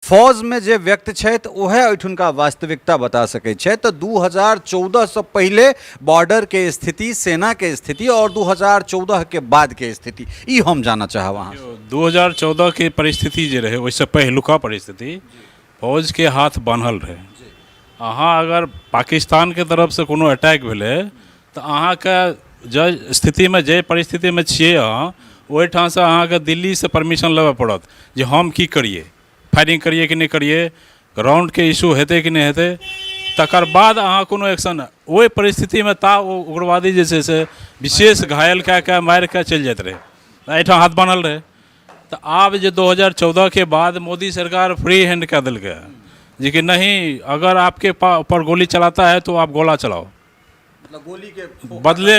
फौज में जे व्यक्ति छथि ओहे ओहिठुनका वास्तविकता बता सकै छथि। तो 2014 से पहले बॉर्डर के स्थिति, सेना के स्थिति और 2014 के बाद के स्थिति ई हम जानना चाहब अहाँ। 2014 के परिस्थिति जे रहे ओहिसँ पहिलुका परिस्थिति फौज के हाथ बान्हल रहे। अहाँ अगर पाकिस्तान के तरफ से कोनो अटैक भेलै तो अहाँके जे स्थितिमे, जे परिस्थितिमे छियै अहाँ, ओहिठामसँ अहाँके दिल्लीसँ परमिशन लेबऽ पड़त जे हम की करिए, फायरिंग करिए कि नहीं करिए, ग्राउंड के इशू हेतै कि नहीं हेतै, तकर बाद अहाँ कोनो एक्शन। ओहि परिस्थितिमे ता ओ उग्रवादी जे छै से विशेष घायल कए कऽ मारि कऽ चलि जाइत रहै, एहिठाम हाथ बान्हल रहै। तो आब जे 2014 के बाद मोदी सरकार फ्री हैंड कह दिलकै जी कि नहीं, अगर आपके ऊपर गोली चलाता है तो आप गोला चलाओ, मतलब गोली के बदले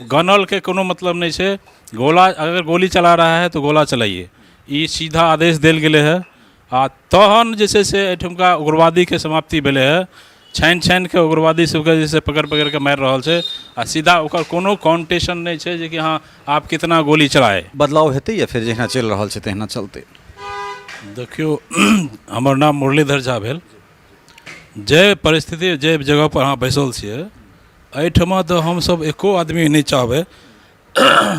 गनल के कोनो मतलब नहीं है। गोला अगर गोली चला रहा है तो गोला चलाइए, ई सीधा आदेश देल गेले है। आ तहन जे छै से एहिठुमका उग्रवादी के समाप्ति भेलै है। छानि के उग्रवादी सबके जैसे पकड़ के मारि रहल छै आ सीधा ओकर कोनो काउंटेशन नहीं छै जे कि हाँ आप कितना गोली चलाए। बदलाव हेतै या फिर जहिना चलि रहल छै तहिना चलतै? देखियो, हमर नाम मुरलीधर झा भेल। जे परिस्थिति, जे जगह पर अहाँ बैसल छियै, एहिठमा तो हमसब एको आदमी नहीं चाहबै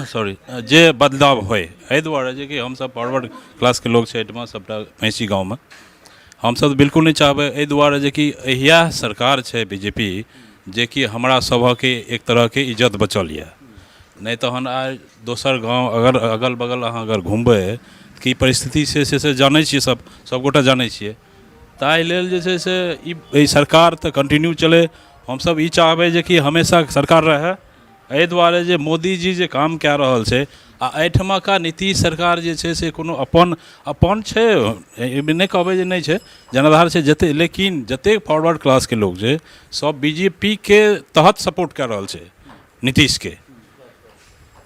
सॉरी जे बदलाव होय। एहि दुआरे जे कि हमसब फॉरवर्ड क्लास के लोग छै एहिठमा सबटा महिषी गाँव में, हमसब बिल्कुल नहीं चाहबै। एहि दुआरे जे कि इएह सरकार छै बीजेपी जे कि हमरा सबके एक तरह के इज्जत बचल यऽ। नहीं तहन आइ दोसर गाँव अगर अगल बगल अहाँ अगर घुमबै की परिस्थिति से जानै छियै, सबगोटा जानै छियै। ताहि लेल जे छै से ई सरकार तऽ कंटिन्यू चले। हमसब ई चाहबै जे कि हमेशा सरकार रहे। एहि दुआरे जे मोदी जी जे काम कए रहल छै आ एहिठमाका नीतीश सरकार जे छै से कोनो अपन छै, नहि कहबै जे नहि छै, जनाधार छै जते, लेकिन जतेक फॉरवर्ड क्लास के लोग छै सब बीजेपी के तहत सपोर्ट कए रहल छै नीतीश के।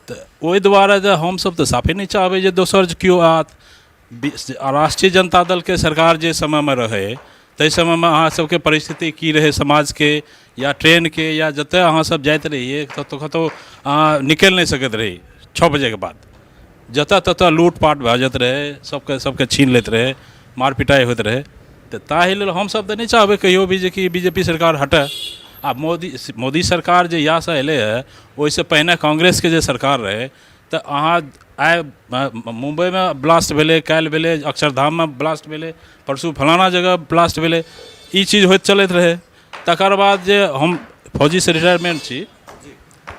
तऽ ओहि दुआरे जे हमसब तऽ साफे नहीं चाहबै जे दोसर केओ आत। राष्ट्रीय जनता दल के सरकार जे समय में रहे ताहि समय में अहाँ सबके परिस्थिति की रहे समाज के या ट्रेन के या जतऽ अहाँ सब जाइत रहिए कतौ अहाँ निकलि नहीं सकैत रही 6 बजे के बाद। जतऽ ततऽ लूटपाट भए जाइत रहे, सबके छीन लैत रहे, मार पिटाई होइत रहे। तऽ ताहि लेल हमसब तऽ नहीं चाहबै कहियो भी जे कि बीजेपी सरकार हटै। आ मोदी सरकार जे यहाँसँ एलै है, ओहिसँ पहिने कांग्रेस के जे सरकार रहे, तऽ अहाँ आइ मुंबई में ब्लास्ट भेलै, काल्हि भेलै अक्षरधाम में ब्लास्ट भेलै, परसू फलाना जगह ब्लास्ट भेलै, ई चीज होइत चलैत रहे। तकर बाद जे हम फौजी से रिटायरमेंट छी,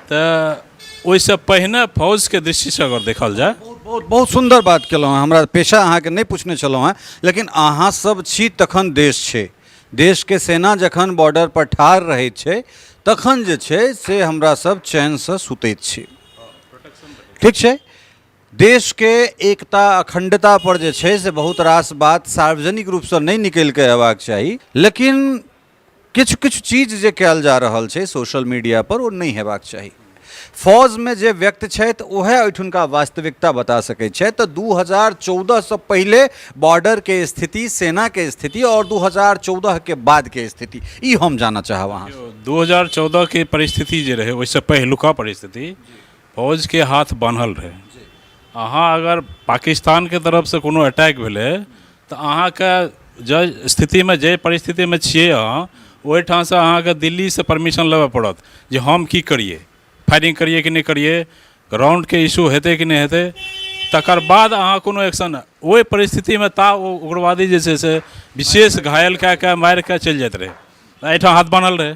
तऽ ओहिसँ पहिने फौज के दृष्टि से अगर देखल जाए। बहुत सुंदर बात केलहुँ हैं। हमरा पेशा अहाँ के नहीं पूछने छलहुँ हैं, लेकिन अहाँ सब छी तखन देश छै। देश के सेना जखन बॉर्डर पर ठाढ़ रहै छै तखन जे छै से हमरा सब चैन से सुतैत छी। ठीक छै। देश के एकता अखंडता पर जे छै से बहुत रास बात सार्वजनिक रूप से नहीं निकल के अयबाक चाही, लेकिन किछु चीज जे कयल जा रहल छै सोशल मीडिया पर ओ नहीं हेबाक चाही। फौज में जे व्यक्ति छथि ओहे ओहिठुनका वास्तविकता बता सकै छथि। तो 2014 से पहले बॉर्डर के स्थिति, सेना के स्थिति और 2014 के बाद के स्थिति ई हम जानना चाहब अहाँ। 2014 के परिस्थिति जे रहे ओहिसँ पहिलुका परिस्थिति फौज के हाथ बान्हल रहे। अहाँ अगर पाकिस्तान के तरफ से कोनो अटैक भेलै तऽ अहाँके जे स्थितिमे, जे परिस्थितिमे छियै अहाँ, ओहिठामसँ अहाँके दिल्लीसँ परमिशन लेबऽ पड़त जे हम की करिए, फायरिंग करिए कि नहीं करिए, ग्राउंड के इशू हेतै कि नहीं हेतै, तकर बाद अहाँ कोनो एक्शन। ओहि परिस्थितिमे ता ओ उग्रवादी जे छै से विशेष घायल कए कऽ मारि कऽ चलि जाइत रहै, एहिठाम हाथ बान्हल रहै।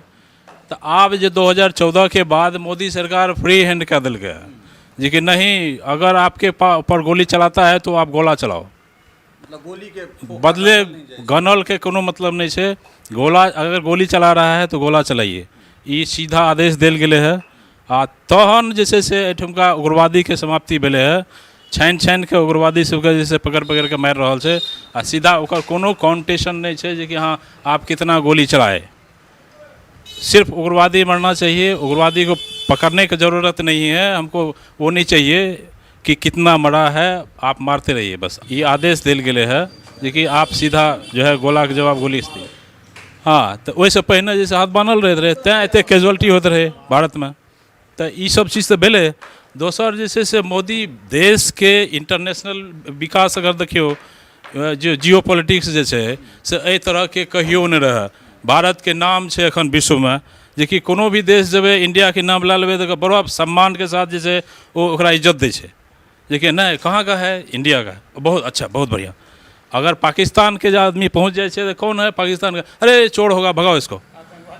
तऽ आब जे 2014 के बाद मोदी सरकार फ्री हैंड कह दिलकै जी कि नहीं, अगर आपके ऊपर गोली चलाता है तो आप गोला चलाओ, मतलब गोली के बदले गनल के कोनो मतलब नहीं है। गोला अगर गोली चला रहा है तो गोला चलाइए, ई सीधा आदेश देल गेले है। आ तहन जे छै से एहिठुमका उग्रवादी के समाप्ति भेलै है। छानि के उग्रवादी सबके जैसे पकड़ के मारि रहल छै आ सीधा ओकर कोनो काउंटेशन नहीं है जे कि हाँ आप कितना गोली चलाए। सिर्फ उग्रवादी मरना चाहिए, उग्रवादी को पकड़ने की ज़रूरत नहीं है। हमको वो नहीं चाहिए कि कितना मरा है, आप मारते रहिए बस। ये आदेश दिल गेले है जे कि आप सीधा जो है गोला के जवाब गोली से दी। हाँ, तो वैसे पहले जैसे हाथ बान्हल रहे तैं एते कैजुअलिटी होते रहे भारत में। तो ये सब चीज़ तो भेले। दोसर जे छै से मोदी देश के इंटरनेशनल विकास अगर देखियो जे जियो पॉलिटिक्स जे छै से एहि तरहके कहियो नहि रहै। भारतके नाम छै एखन विश्वमे, जे कि कोनो भी देश जेबै इंडियाके नाम लए लेबै तऽ बड़ा सम्मानके साथ जे छै वो ओकरा इज्जत दै छै, जे कि नहीं कहाँ का है, इंडिया का है, बहुत अच्छा बहुत बढ़िया। अगर पाकिस्तान के जो आदमी पहुंच जाए तो कौन है पाकिस्तान का, अरे चोर होगा भगाओ इसको,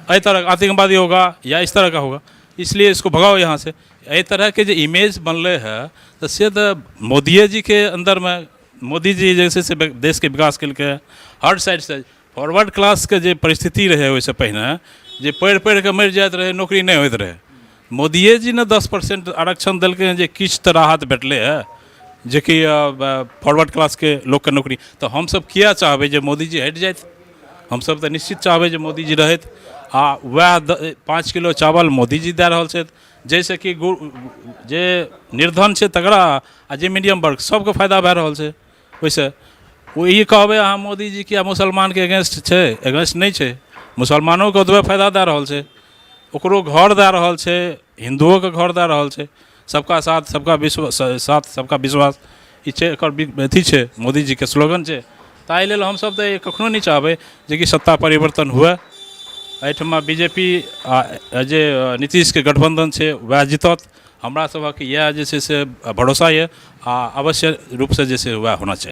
इस तरह आतंकवादी होगा या इस तरह का होगा इसलिए इसको भगाओ यहाँ से। एहि तरह के जो इमेज बनले है तो से तो मोदिये जी के अंदर में, मोदी जी जैसे से देश के विकास केलकै हर साइड से। फॉरवर्ड क्लास के जे परिस्थिति रहे वैसे पहले जे पढ़ि पढ़ि के मरि जाइत रहे, नौकरी नहीं होइत रहे, मोदिये जी ने 10% आरक्षण दिलकै हैं जे किछु तऽ राहत भेटलै है, जे कि फॉरवर्ड क्लास के लोग के नौकरी। तो हम सब किया चाहबै जे मोदी जी हटि जाइत, हम सब तऽ निश्चित चाहबै जे मोदी जी रहैत आ वएह 5 किलो चावल मोदी जी दए रहल छथि, जैसे कि जे निर्धन छै तकरा आ जे मीडियम वर्ग सबके फायदा भए रहल छै। वैसे वो ई कहबै अहाँ मोदी जी किया मुसलमान के अगेंस्ट छै, अगेंस्ट नहीं छै, मुसलमानों के ओतबे फायदा दए रहल छै, ओकरो घर दए रहल छै, हिंदुओं के घर दए रहल छै। सबका साथ सबका विश्वास ई छै एकर अथी छै, मोदी जी के स्लोगन छै। ताहि लेल हमसब तऽ कखनो नहीं चाहबै जे कि सत्ता परिवर्तन हुए। एहिठमा बीजेपी आ जे नीतीश के गठबंधन छै वएह जीतत। हमरा सबक इएह जे छै से भरोसा यऽ आ अवश्य रूप से जे छै वएह होना चाहिए।